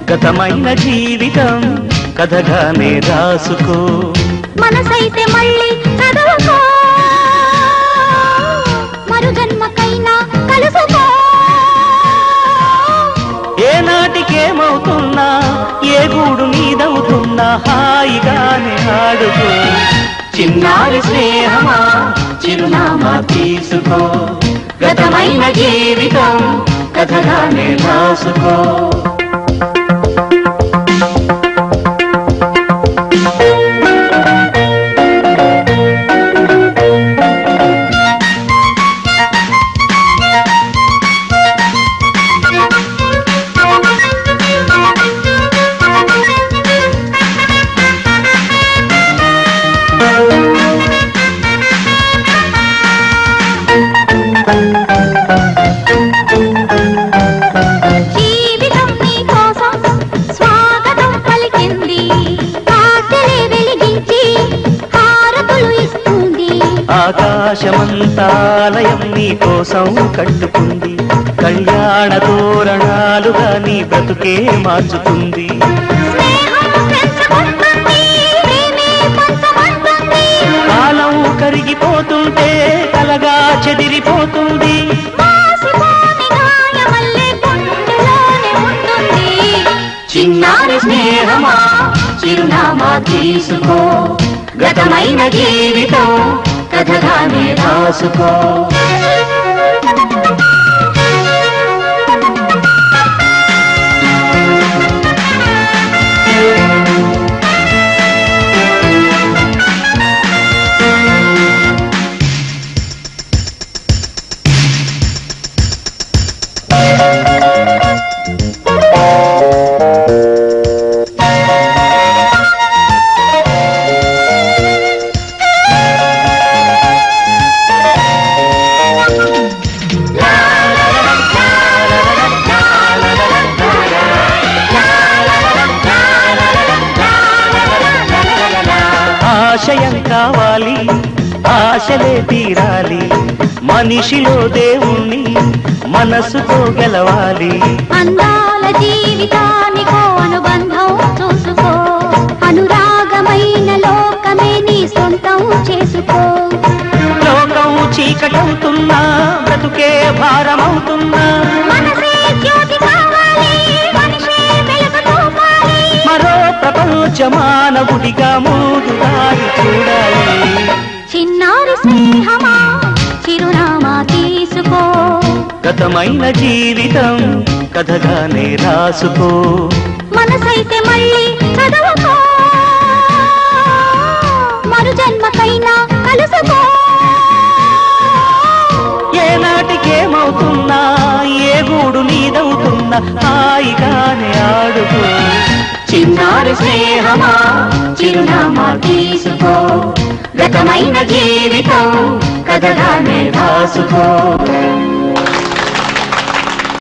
గతమైన జీవితం కథగానే రాసుకో మనసైతే మళ్ళీ చదువుకో మరు జన్మకైనా కలుసుకో ఏ నాటికేమవుతున్నా ఏ గూడు నీదవుతున్నా హాయిగానే ఆడుకో చిన్నారి స్నేహమా చిరునామా తీసుకో గతమైన జీవితం కథగానే రాసుకో ఆకాశమంతాలయం నీ కోసం కట్టుకుంది కళ్యాణ తోరణాలుగా నీ బ్రతుకే మార్చుతుంది కాలం కరిగిపోతుంటే కలగా చెదిరిపోతుంది చిన్నారి స్నేహమా చిరునామా తీసుకో గతమైన జీవితం కథగానే రాసుకో ఆశయం కావాలి ఆశలే తీరాలి మనిషిలో దేవుణ్ణి మనసుతో గెలవాలి అందాల జీవితానికో అనుబంధం చూసుకో అనురాగమైన లోకమే నీ సొంతం చేసుకో లోకం చీకటవుతున్నా బ్రతుకే భారమవుతున్నా మనసే జ్యోతి కావాలి మనిషే వెలుగు చూపాలి మరో ప్రపంచ మానవుడిగా మూడు దారి చూడాలి చిన్నారి స్నేహమా చిరునామా తీసుకో గతమైన జీవితం కథగానే రాసుకో మనసైతే మళ్ళీ చదువుకో మరు జన్మకైనా కలుసుకో ఏ నాటికేమవుతున్నా ఏ గూడు నీదవుతున్నా హాయిగానే ఆడుకో చిన్నారి స్నేహమా చిరునామా తీసుకో గతమైన జీవితం కథగానే రాసుకో